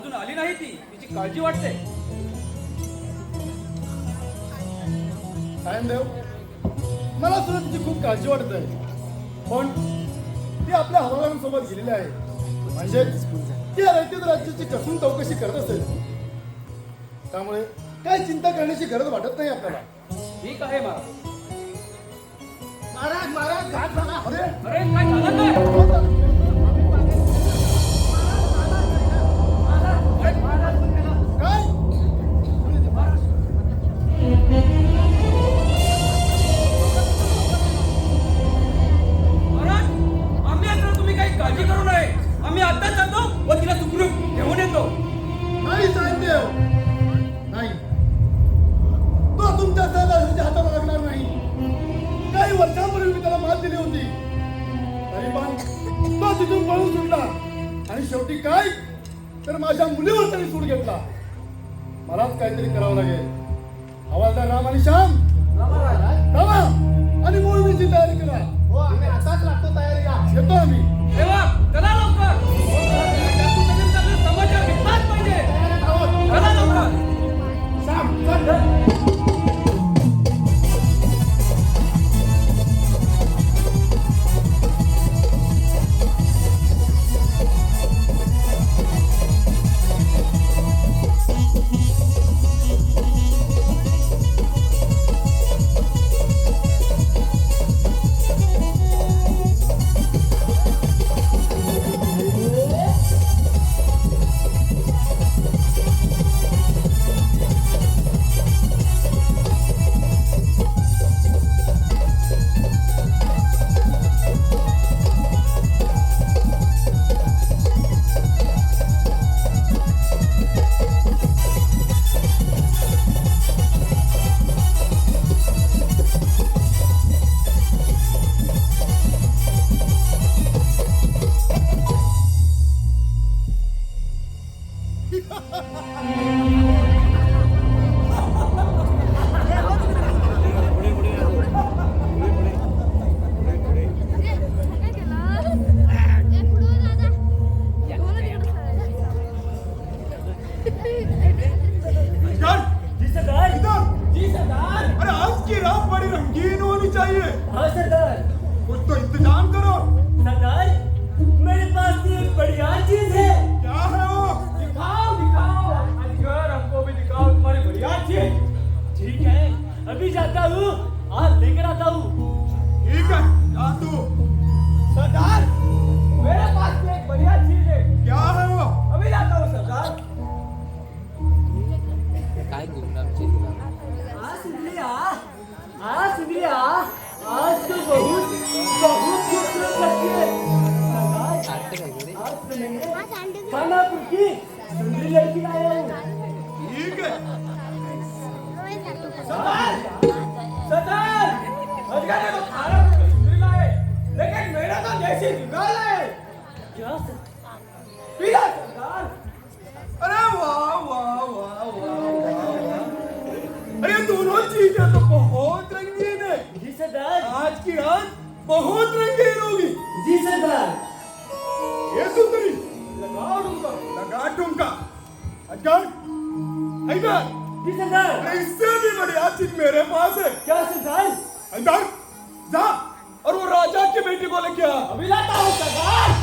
अजून आली नाही तिची काळजी वाटते. सायनदेव, मला सुद्धा तिची खूप काळजी वाटत आहे. पण ती आपल्या हवालांसोबत गेलेली आहे. म्हणजे ती रयतेत राज्याची कसून चौकशी करत असेल. त्यामुळे काय चिंता करण्याची गरज वाटत नाही आपल्याला. ठीक आहे महाराज. महाराज महाराज घाट झाला. अरे अरे काय झालं काय? काय महाराज, आम्ही आता तुम्ही काही काळजी करू नये. आम्ही आताच जातो व तिला सुखरूप घेऊन येतो. नाही सायनदेव, नाही. तो तुमच्या सहजाच्या हाताला लागणार नाही. काही वर्षांपूर्वी मी त्याला मात दिली होती. तरी पण तो तिथून पळून सुटला आणि शेवटी काय तर माझ्या मुलीवर तरी सूड घेतला. मलाच काहीतरी करावं लागेल. हवालदार राम आणि श्याम, थांबा आणि मोहिमेची तयारी करा. हो, आम्ही आताच लागतो तयारीला. येतो आम्ही. देवा, चला लवकर. समाचार घेतलाच पाहिजे. चला लवकर. श्याम, चल. अरे वाह वाह वाह वाह! अरे दोनों चीजें तो बहुत रंगीन है जी सरदार। आज की रात बहुत रंगीन होगी। जी सरदार। ये सुंदरी लगा ठुमका अजगर हैदर। जी सरदार। इससे भी बढ़िया चीज मेरे पास है। क्या सरदार? हैदर जा और वो राजा की बेटी को लेके आ। अभी लाता हूँ सरदार।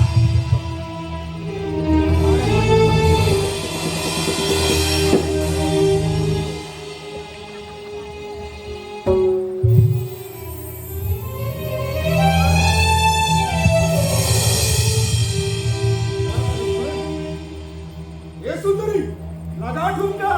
सुंदरी लगा ठुमका।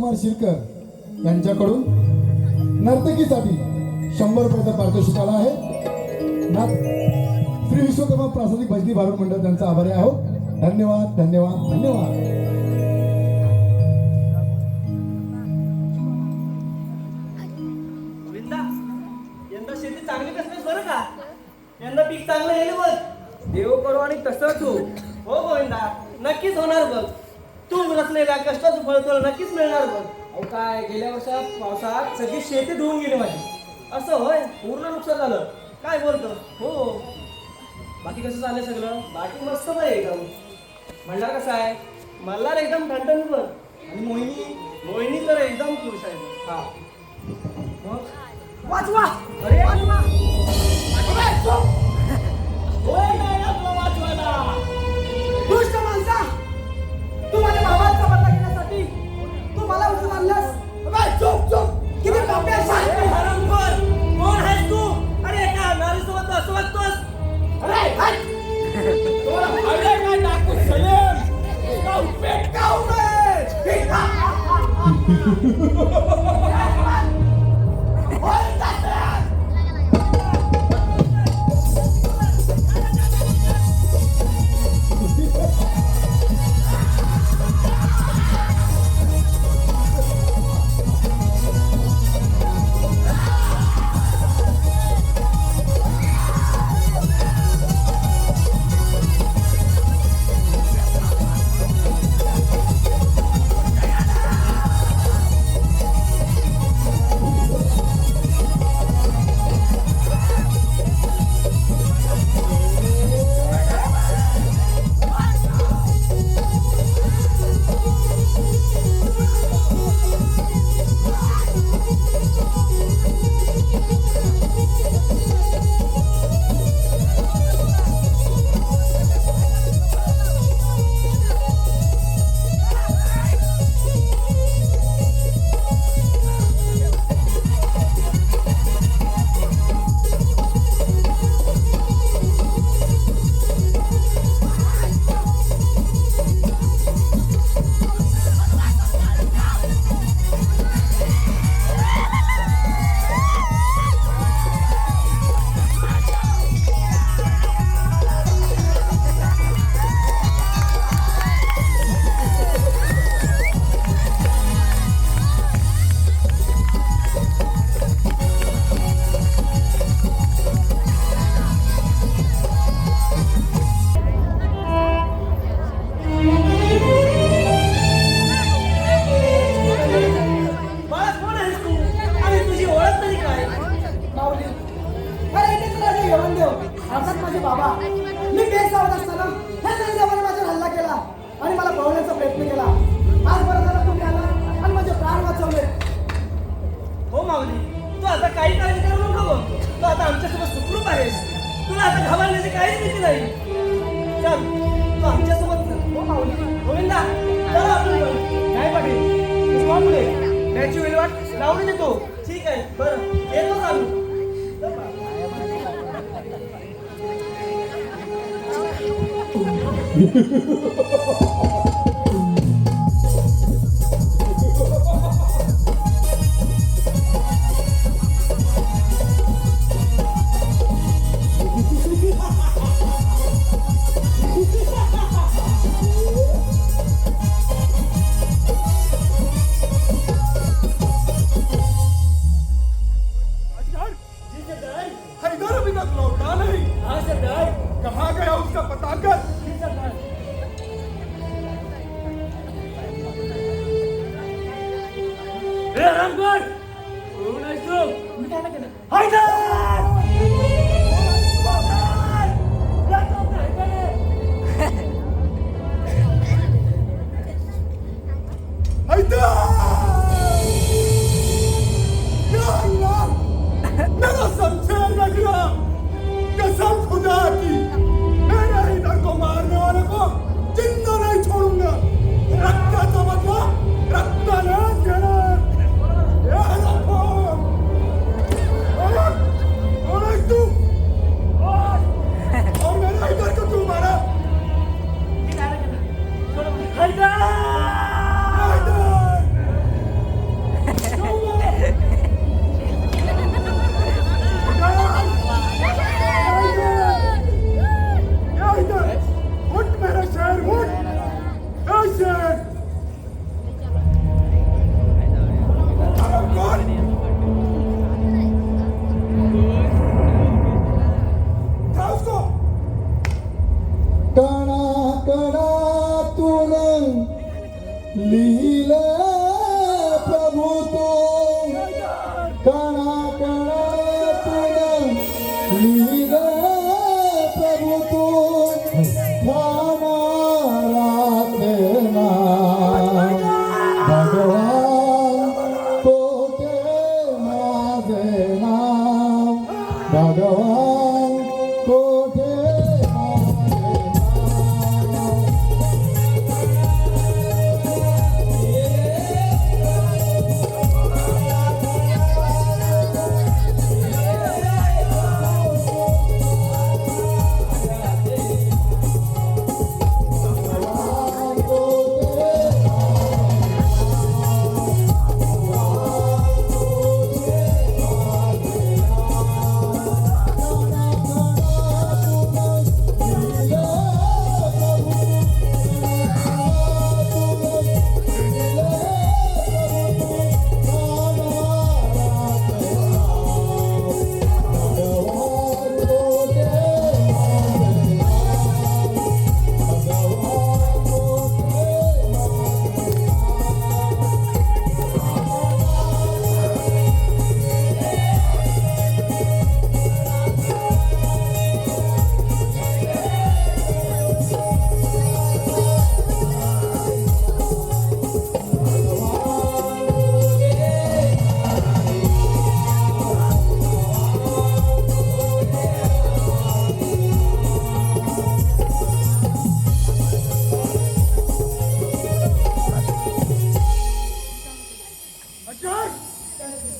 कुमार शिरकर यांच्याकडून नर्तकीसाठी 100 रुपयाचा पारितोषिक आला आहे. श्री विश्वकर्मा प्रासादिक भजनी भारूड मंडळ त्यांचा आभारी आहोत. धन्यवाद धन्यवाद धन्यवाद. गोविंदा, यंदा शेती चांगली कसलीच बरं का? यंदा पीक चांगलं येईल बघ. देव करो आणि तसंच हो. हो गोविंदा, नक्कीच होणार बघ. तू रचलेल्या कष्टाचं फळ तुला नक्कीच मिळणार बघ. अहो काय गेल्या वर्षात पावसात सगळी शेती धुवून गेली माझी. असं होय? पूर्ण नुकसान झालं. काय बोलतो? हो. बाकी कसं चाललंय सगळं? बाकी मस्त बघ एकदम. म्हणणार कसं आहे? मल्हार एकदम ठणठणीत बघ. आणि मोहिनी? मोहिनी तर एकदम खुश आहे. हा. मग? वाचवा. अरे होय नाही आपला वाचवायला. दुष्ट माणसा, तू माझ्या भावाचा बदला घेण्यासाठी तू मला उचलून आणलास. अबे, चुप चुप. किती पापी आहेस? हरामखोर! कोण आहेस तू? अरे एका नारीसोबत असं वागतोस? अरे हट. तुला फावडे काय टाकू सलेम? गाव पेटकाऊ नये. होय तात्या. त्याची विल्हेवाट लावून देतो. ठीक आहे, बरं येतो आम्ही. हैदर अभी तक लौटा नहीं. हाँ सरदार. कहाँ गया उसका पता कर. जी सरदार. रामगड कोण आहेस तू? मी काय नाही केलं. हैदर! हैदर! या अल्लाह, मेरा सबसे लगा कसम खुदा की, मेरे हैदर को मारने वाले को जिंदा नहीं छोड़ूंगा. रक्ताचा बदला रक्ताने घेणार. या रक्कम. भगवान कोठे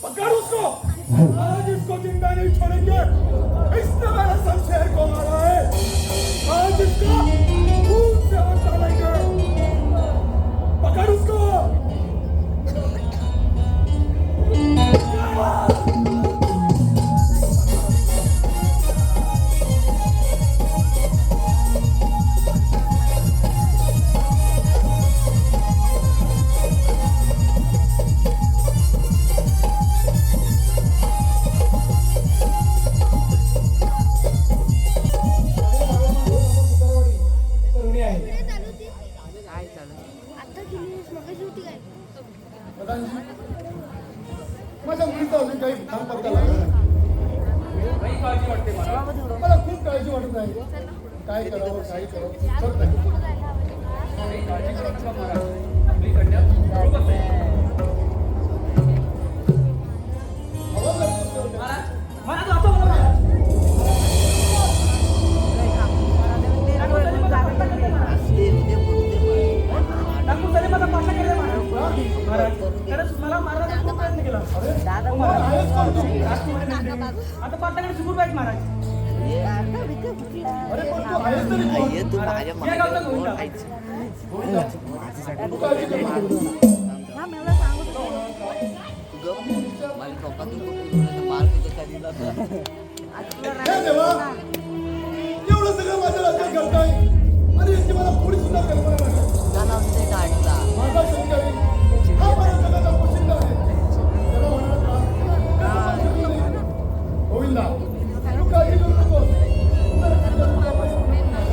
पकड़ उसको, आज इसको जिंदा नहीं छोड़ेंगे। इसने मेरा शमशेर को मारा है, आज इसको खून से हाथ डालेंगे। पकड़ उसको। माझ्या मुलीचा अजून काही काम पत्ता लागला काही काळजी वाटते मला. मला खूप काळजी वाटत आहे. काय करावं काय करावं सुचत नाही. काही काळजी करू नका महाराज. आपली कन्या बरोबर आहे. आता पाटाकडे सुकून पाहिजे महाराज. अरे पण तू आहेस तरी कोण? या गावचा गोविंदा. तू काळजी करू नको. हे देवा, एवढं सगळं माझ्या राज्यात घडतंय आणि याची मला थोडी सुद्धा कल्पना नाही. माझा शेतकरी हा माझ्या जगाचा पोशिंदा आहे. त्याला होणारा त्रास त्याचा माणूस नाही. गोविंदा, तू काळजी करू नकोस. तुझा राज्यात तुझा पाय सोडून नाही.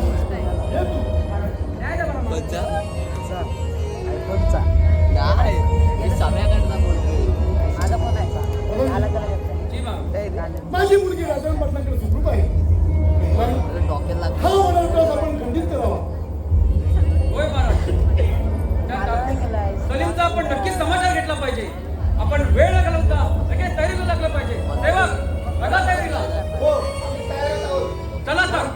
हे तू. न्याय द्या मला महाराज. जी महाराज. माझी मुलगी राजन पटनाकडे सुखरूप आहे. हा होणारा त्रास आपण खंडित करावा. होय महाराज. सलीमचा आपण नक्कीच समाचार घेतला पाहिजे. आपण वेळ न घालवता लगेच तयारीला लागलं पाहिजे. सेवक बघा तयारीला. हो, आम्ही तयारच आहोत. चला तर.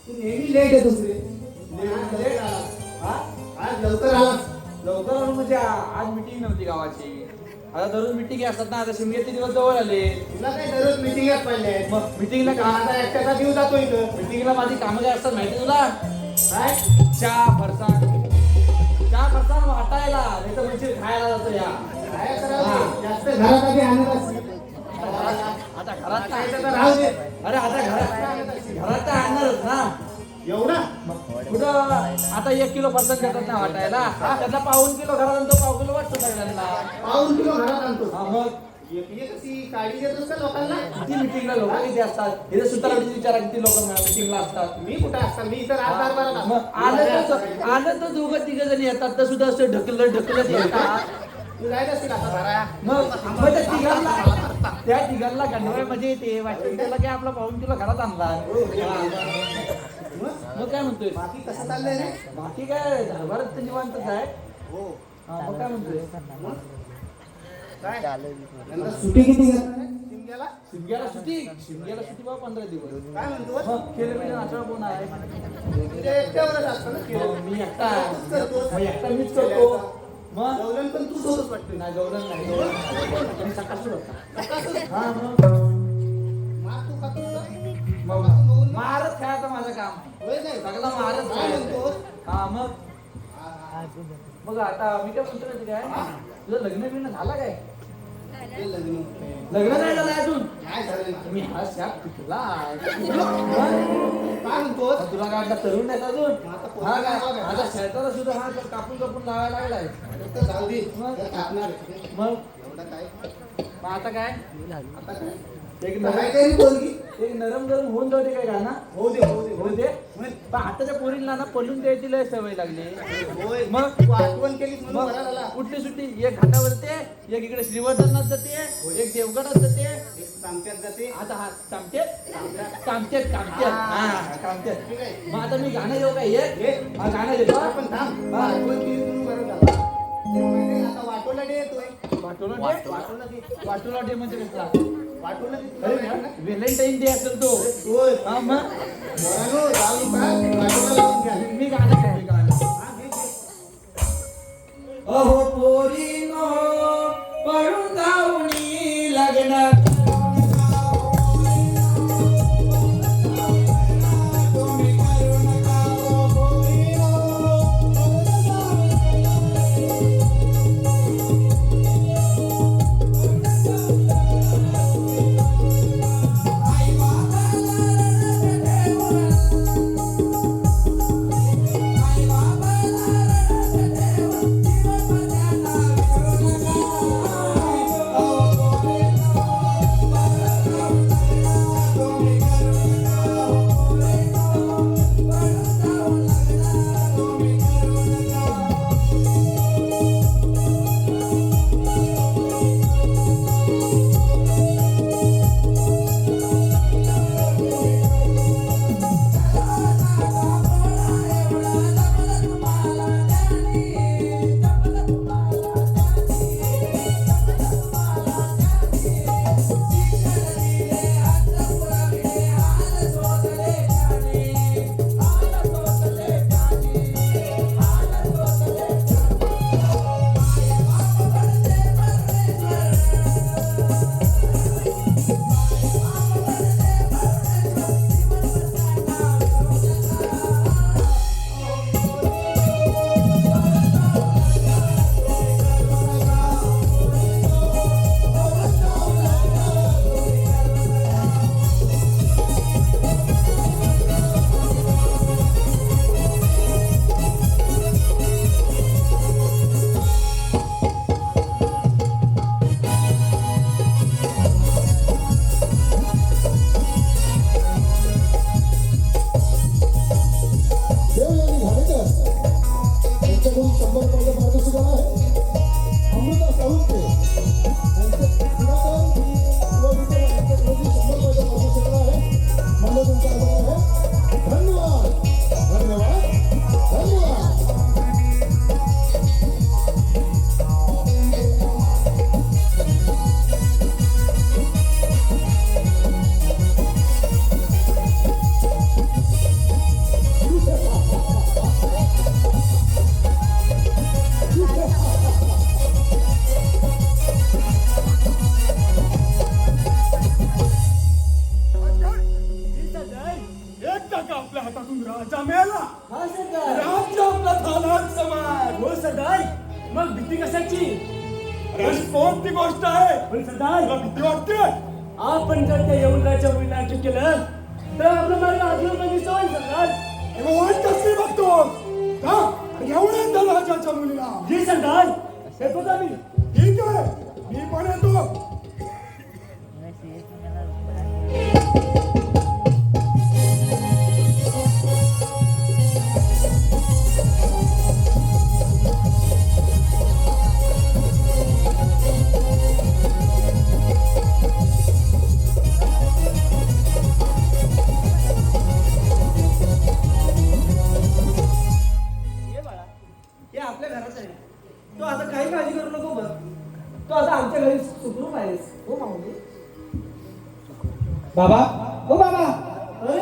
तू नेहमी लेट येतोस रे. आज लवकर आला. लवकर आलो म्हणजे आज मीटिंग नव्हती गावाची. आता दररोज मीटिंग असतात ना. आता शिमग्याचे दिवस जवळ आले. तुला काय दररोज मिटिंगच पडले. मग मीटिंगला का आता एकट्याचा जीव जातो इथं. मीटिंगला माझी कामं काय असतात माहिती तुला? काय चहा फरसाण वाटायला नाही तर म्हणजे खायला जातो या. काय करावं घरात आधी आणत असते. आता घरात खायचं तर राहू दे. अरे आता घरात तर आणणारच ना. एवढा कुठं आता 1 किलो फरसाण घेतात ना वाटायला, त्यातला पाऊण किलो घरात आणतो, पाव किलो वाटतो सगळ्यांना. पाऊण किलो घरात आणतो. हा मग एक ती काळी देतोस का लोकांना? किती मिटिंगला लोक किती असतात, इथे सुतारावरती विचारा किती लोक मिटिंगला असतात. मी कुठे असतात? मी इथं राहणार बरं मग आलं तर दोघं तिघ जण येतात तर सुद्धा असं ढकलत येतात. तू जायच असतील आता भराया. मग त्या तिघांना गंडवायमध्ये येते वाटतं त्याला काय आपला पाऊण किलो घरात आणला. मग काय म्हणतोय बाकी कसं चाललंय रे? बाकी काय दरबारात तर निवांतच आहे. हो. मग काय म्हणतोय काय यंदा सुट्टी किती घेणार रे? शिमग्याला? शिमग्याला सुट्टी बा 15 दिवस. काय म्हणतो? मग केलं म्हणजे नाचवा कोण आहे? तुझ्या एकट्यावरच असतं ना केलं. मी एकटा आहे. तूच करतोस. मग एकटा मीच करतो. मग गवलन पण तूच होतोस वाटतं. नाही गौरव नाही मी सकाळ सुरू हा मार तू खातोस का? मग महारच खायचं माझं काम आहे. होय काय? सगळा महारच काय खायचं. म्हणतोस? हा मग हा. मग आता मी काय म्हणतो माहिती काय, तुझं लग्न बिग्न झालं काय? ते लग्न. लग्न नाही झालं अजून. नाही झालं ना. मी हा शाप पिकला. काय म्हणतोस? तुला काय आता तरुण नाही अजून? आता पोरं हा काय काय? आता शेताला सुद्धा हा कापून लावायला लागलाय. तर जाऊ दे. तर कापणार आहे. मग एवढं काय? मग आता काय आता काय? एक काय नरम तरी बोलगी. एक नरम गरम होऊन जाऊ दे काय गाणं होऊ दे, होऊ दे, होऊ दे. पण आताच्या पोरींना ना पडून द्यायची लय सवय लागली. होय. मग तू आठवण केलीस म्हणून मग बरा झाला. कुठली सुट्टी एक घाटावर जाते, एक इकडे श्रीवर्धनात जाते, एक देवगडात जाते. एक सांगत्यात जाते. आता हा कामतेत ठीक आहे. मग आता मी गाणं येऊ काय एक ये. हा गाणं येतो. पण थांब. हा. आठवण केली म्हणून बरं झालं. ते माहिती आहे, आता वाटोला डे येतोय. वाटोला वाटोला डे. डे म्हणजे कसला? वाटोला डे तुला माहिती आहे ना? व्हॅलेंटाईन डे असेल तो. होय. हा मग पोरांनो, जाऊ नका. वाटोला लावून घ्या. मी गाणं गाणं हा, घे, घे. अहो पोरीनो पळून जाऊनी लग्न तुम्ही करू नका ओ पोरीनो. आई बाबाला ठेवून, आई बाबाला ठेवून जीवन माझ्याला विसरू नका. अहो पोरीनो तुम्ही करू नका ओ पोरीनो. पळून जाऊन लग्न तुम्ही करू नका. देवयानी घाणेकर यांच्याकडून 100 रुपयाचं पारितोषिक आहे. अमृता साळुंखे यांचे पुढाकार व वितरण यांच्याकडून 100 रुपयाचं पारितोषिक आहे. मला तुमचा आभार आहे. धन्यवाद धन्यवाद धन्यवाद. एकदा का आपल्या हातातून राजा मेला, हा सरदार. राज्य आपला झाला समाज. हो सरदार, मग भीती कशाची? अरे अशी कोणती गोष्ट आहे पण सरदार तुला भीती वाटते आपण जर त्या यवनराच्या मुलीला अटक केलं तर आपलं मार्ग आत्ममध्ये सोय सरदार. अरे वाट कसली बघतोस का घेऊन ये त्या राजाच्या मुलीला जी सरदार येतोच आम्ही. ठीक आहे मी पण येतो ये बाळा हे आपल्या घरात आहे. तो आता काही काळजी करू नको बघ. तो आता आमच्या घरी सुखरूप आहेस. हो माऊली. बाबा हो बाबा. अरे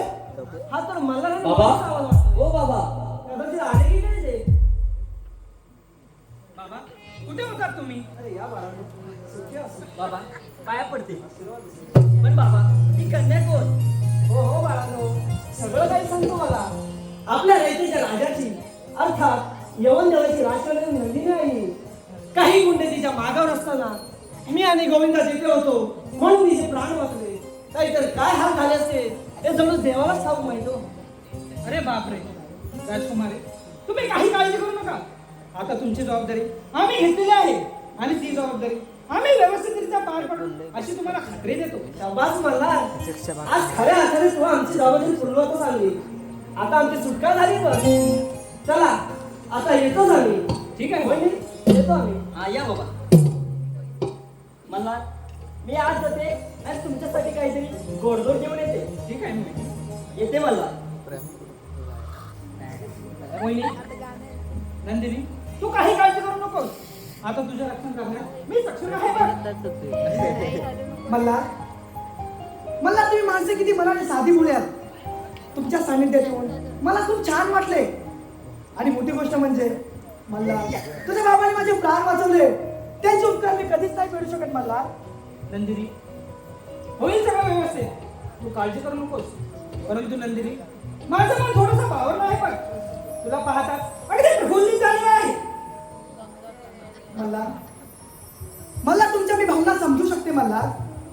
हा तर मला ना बाबा? आवाज वाटतो. ओ बाबा कदाचित आले की नाही ते. बाबा कुठे होतात तुम्ही? अरे या बाळा सुखी असो. बाबा पाया पडते. पण बाबा ती कन्या कोण? हो हो बाळांनो सगळं काही सांगतो मला. आपल्या रयतेच्या राजाची अर्थात यवन देवाची राष्ट्रवादी नंदिनी आहे. काही गुंडे तिच्या मागावर असताना मी आणि गोविंदा तिथे होतो म्हणून तिचे प्राण वाचले. नाहीतर काय हाल झाले असते हे जणू देवालाच ठाऊक माहिती हो. अरे बापरे राजकुमारी तुम्ही काही काळजी करू नका. आता तुमची जबाबदारी आम्ही घेतलेली आहे आणि ती जबाबदारी आम्ही व्यवस्थितरित्या पार पाडू अशी तुम्हाला खात्री देतो. शाबास मला आज खऱ्या अर्थाने तू आमची जबाबदारी पूर्णत्वास आणली. आता आमची सुटका झाली बस. चला आता येतोच आम्ही. ठीक आहे वहिनी, येतो आम्ही. हा या बाबा. मला मी आज जाते आणि तुमच्यासाठी काहीतरी गोडधोड घेऊन येते. ठीक आहे मी येते मला. मोहिनी नंदिनी तू काही काळजी करू नकोस. आता तुझं रक्षण करण्यात मी सक्षम आहे बघ. मला तुम्ही माणसे किती मनाने साधी बोलल्यात. तुमच्या सानिध्यात येऊन मला खूप छान वाटले. आणि मोठी गोष्ट म्हणजे मला तुझ्या बाबाने माझे प्राण वाचवले. त्यांचे उपकार मी कधीच नाही फेडू शकत. मला नंदिनी होईल सगळं व्यवस्थित. तू काळजी करू नकोस. परंतु नंदिनी माझं मन थोडंसं भावलं आहे पण तुला पाहतात अगदी प्रफुल्लित झालेलं आहे. मला तुमच्या मी भावना समजू शकते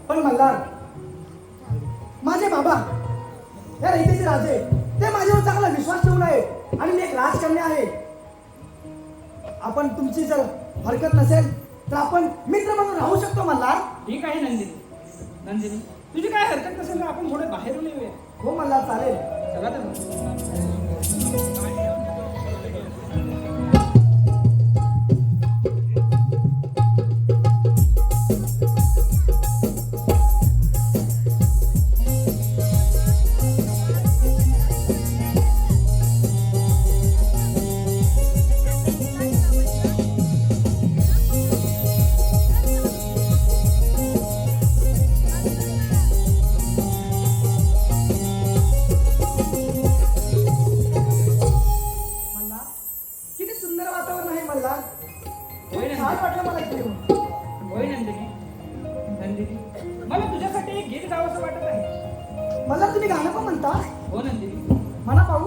पण माझे बाबा या रयतेचे राजे ते माझ्यावर चांगला विश्वास ठेवून आहे आणि मी एक राजकन्या आहे. आपण तुमची जर हरकत नसेल तर आपण मित्र म्हणून राहू शकतो. ठीक आहे नंदिनी. नंदिनी तुझी काय हरकत नसेल तर आपण थोडे बाहेरून येऊया. हो चालेल. चला तर. किती सुंदर वातावरण आहे. होय छान नंदिनी. वाटलं मला इथे येऊन. होय नंदिनी. नंदिनी मला तुझ्यासाठी एक गीत गावंसं वाटत आहे. मला तुम्ही गाणं पण म्हणता. हो नंदिनी. म्हणा पाहू.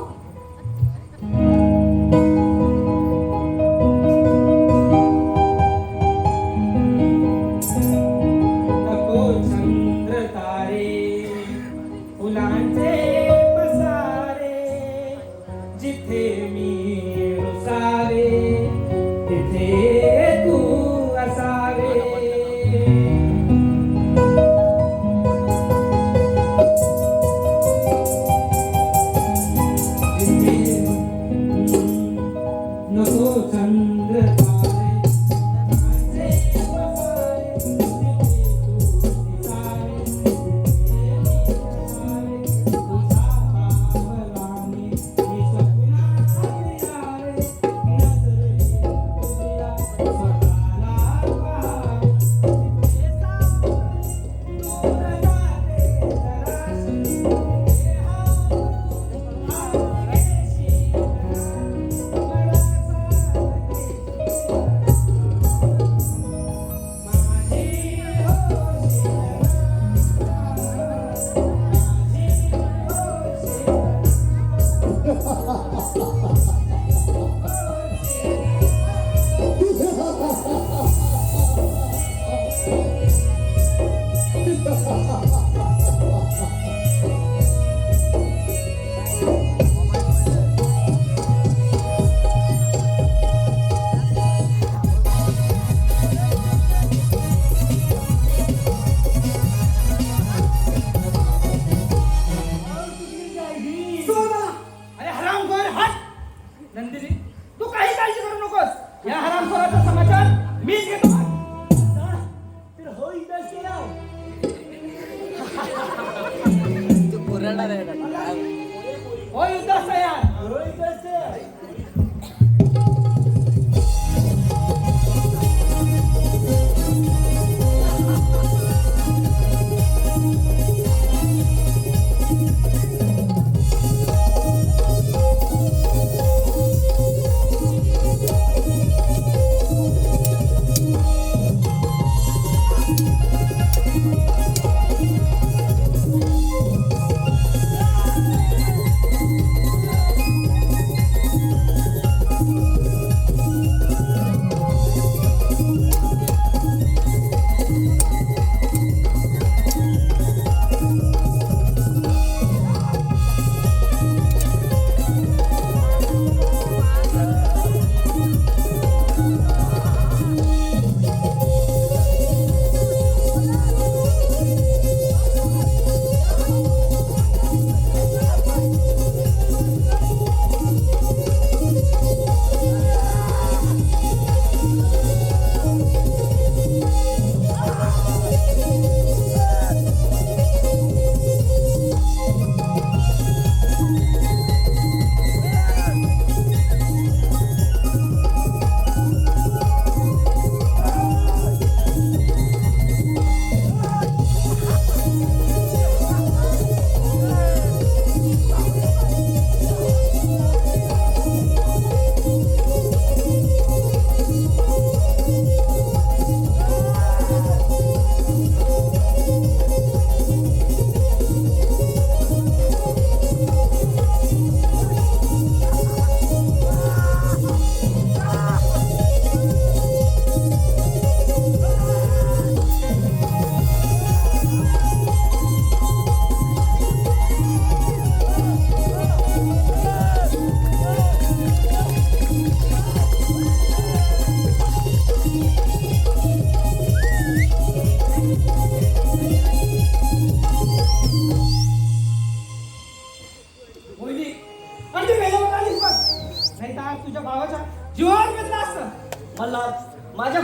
नको चंद्र तारे फुलांचे पसारे जिथे मी रुसावे तिथे तू असावे.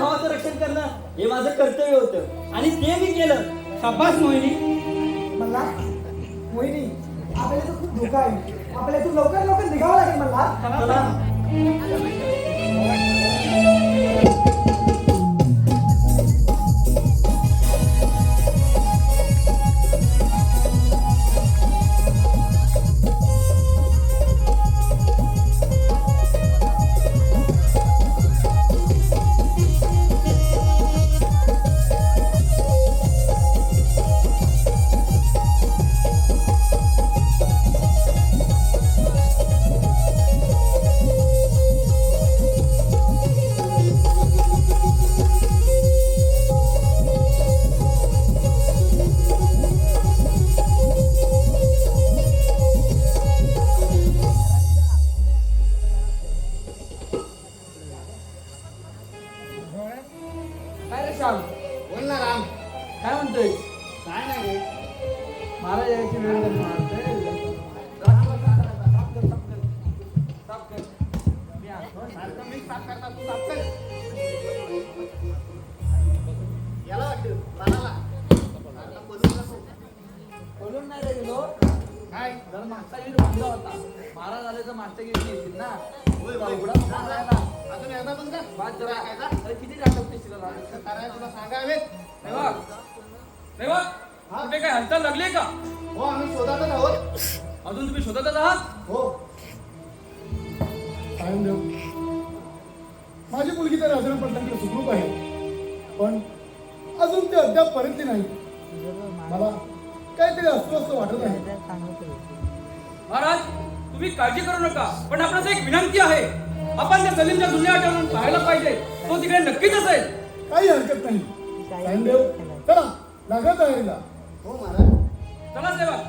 भावाचं रक्षण करणं हे माझं कर्तव्य होतं आणि ते मी केलं. शाबास मोहिनी. मला मोहिनी आपल्याला तर खूप धोका आहे. आपल्याला तू लवकर लवकर निघावं लागेल मला. चला. काय रे श्याम, बोल ना राम. काय म्हणतोय? काय नाही रे. मला यायची वेळ झाली म्हणतोय. सारखं मी साफ करता तू साफ कर. याला वाटतं राणाला. राणाला पळून नको. बोलून नाही रे गेलो. काय जरा मागचा गिरी बांधला होता. महाराज आले तर मागच्या गिरी येतील ना. होय, होय. एवढा फोन आहे ना. अजून एकदा पण का बाद जरा. काय का? अरे किती आठवतेस तिला लागली? काय तुला सांगावेत. कुठे काय हालचाल लागली का? हो आम्ही शोधातच आहोत. अजून तुम्ही शोधतच आहात? हो सायनदेव, माझी मुलगी तर राजनपटलांकडे सुखरूप आहे, पण अजून ते अद्याप परतली नाही. मला काहीतरी अस्वस्थ वाटत आहे. महाराज, तुम्ही काळजी करू नका, पण आपणास एक विनंती आहे. आपण त्या सलीमच्या जुन्या आठवण पाहायला पाहिजे. तो तिकडे नक्कीच असेल. काही हरकत नाही. सायनदेव, चला लागा तयारीला. हो महाराज. चला सेवक.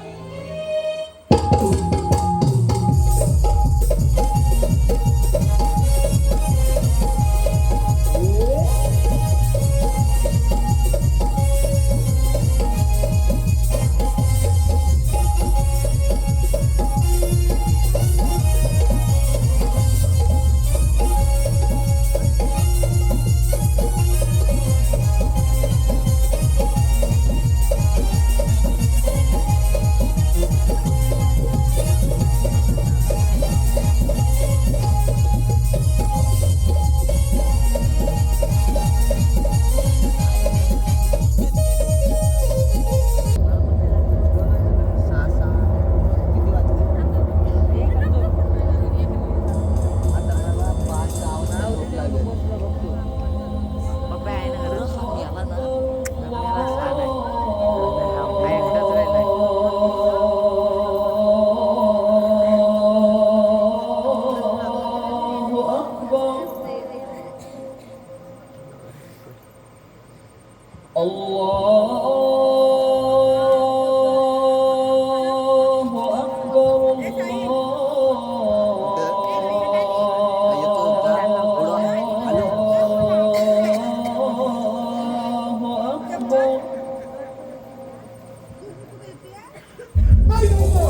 नाही नको.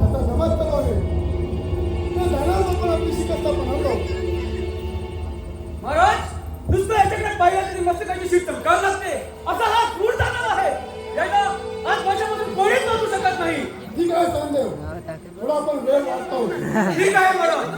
आता जमात करावे. त्या झाडावर आपण आपली शिकस्त बनवलो. महाराज, नुसतं याच्याकडे पाहिलं तरी मस्तकाची शीट चमकायला लागते. असा हा क्रूर जाणार आहे. याला आज माझ्यामधून कोणीच वाचू शकत नाही. ठीक आहे सायनदेव, थोडा आपण वेळ वाचतो. ठीक आहे महाराज.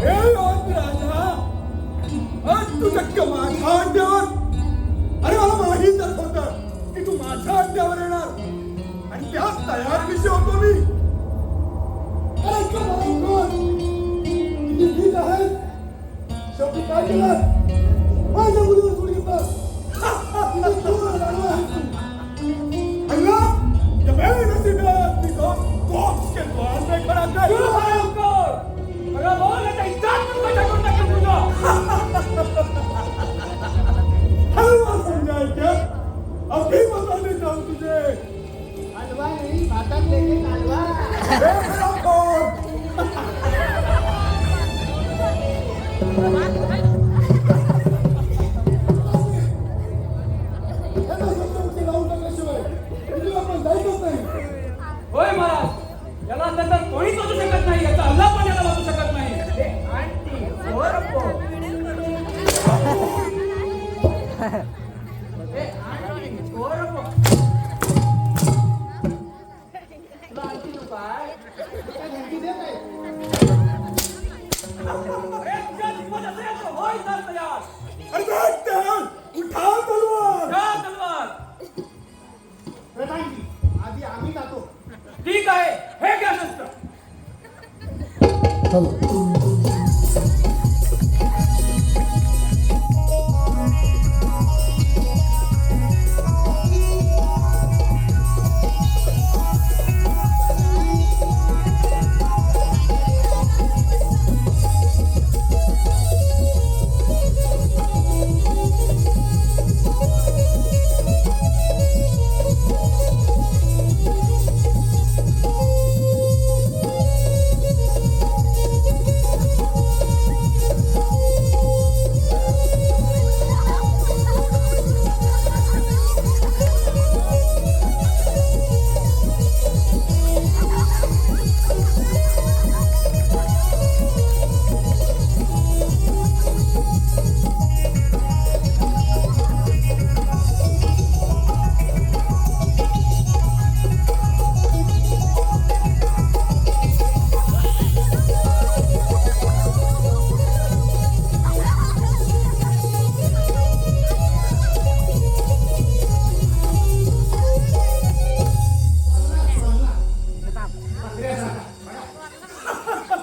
हे लोक राजा, आज तू चक्क माझ्या अड्ड्यावर. अरे मला माहीतच होतं की तू माझ्या अड्ड्यावर येणार आणि त्यात तयार कशी होतो मी. अरे कमाल, किती भीत आहे. शेवटी काय केलं? माझ्या मुलीवर सोड घेतलं. किती क्रूर झालो आहेस तू. अल्ला, जब मैं नसीब आदमी को बॉक्स के द्वार में खड़ा कर अरे बोल, याचा इतिहास पण कसा कोणता यांना सत्तावरती लावून टाकल्याशिवाय इथून आपण जायचंच नाही. होय महाराज, याला नंतर कोणीच वाचू शकत नाही, याचा हल्ला पण याला वाचू शकत नाही. अरे, तुझ्या हिंमत असेल तर होय तर तयार. अरे तयार, उठा तलवार. घ्या तलवार. प्रधानजी, आधी आम्ही जातो. ठीक आहे, हे घ्या शस्त्र. चलो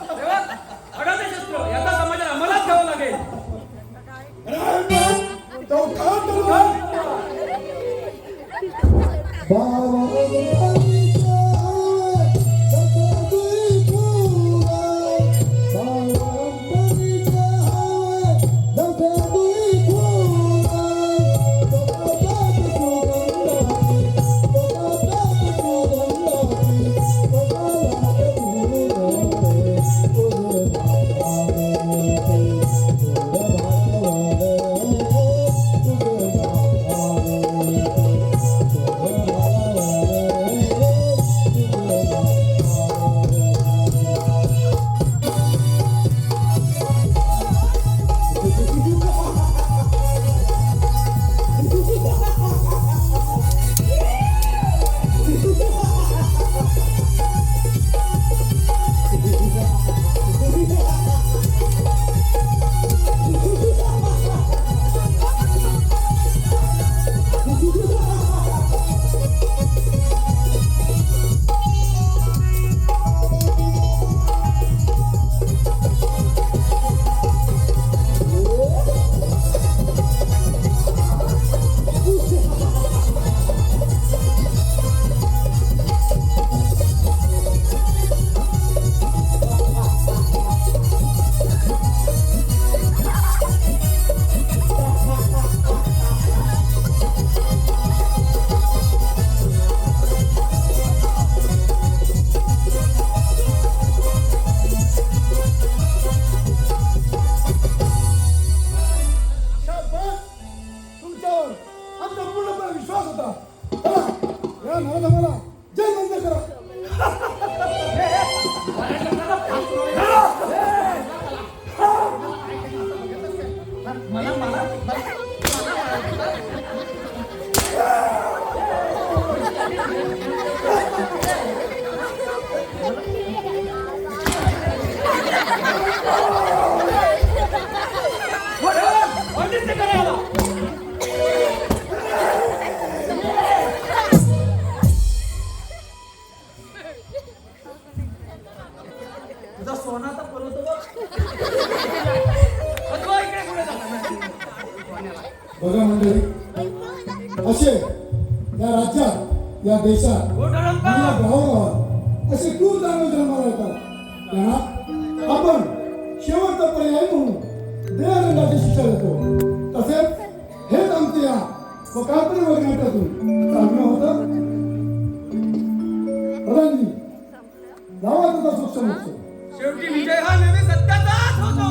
सेवक, अडा ते शस्त्र. याचा समाचार आम्हालाच घ्यावा लागेल. अरे अहमद, तो उठा तलवार. शाबास, तुमच्यावर आमचा पूर्णपणे विश्वास होता. चला, या महाराजाला जय वंदे करा. बंदिस्त करा याला. तुझा सोना तर बोलवतो बघ. अथवा इकडे पुढे जा. बघा मंडळी, असे या राज्यात या देशात हो आणि या ठरवता. गावागावात असे क्रूर दानव जन्माला येतात. त्यांना आपण शेवटचा पर्याय म्हणून देहदंडाची शिक्षा देतो. तसेच हेच आमचे या व काल्पनिक वर्गनाट्यातून सांगणं होतं. प्रधानजी, गावाचा सुख समजतो. शेवटी विजय हा नेहमी सत्याचाच होतो.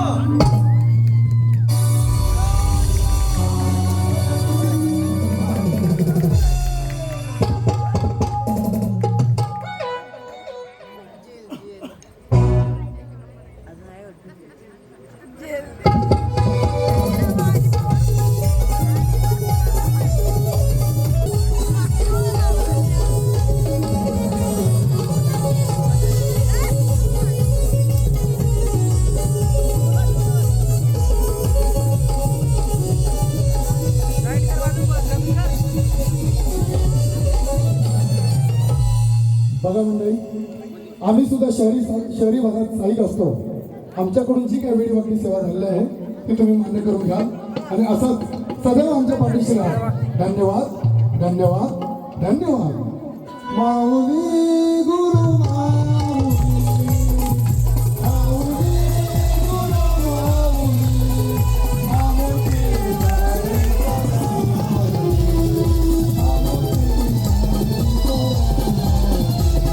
मंडळी, आम्ही सुद्धा शहरी भागात स्थायिक असतो. आमच्याकडून जी काही वेळी सेवा झालेली आहे ती तुम्ही मान्य करून घ्या आणि असंच सदैव आमच्या पाठीशी राहा. धन्यवाद, धन्यवाद, धन्यवाद. माऊली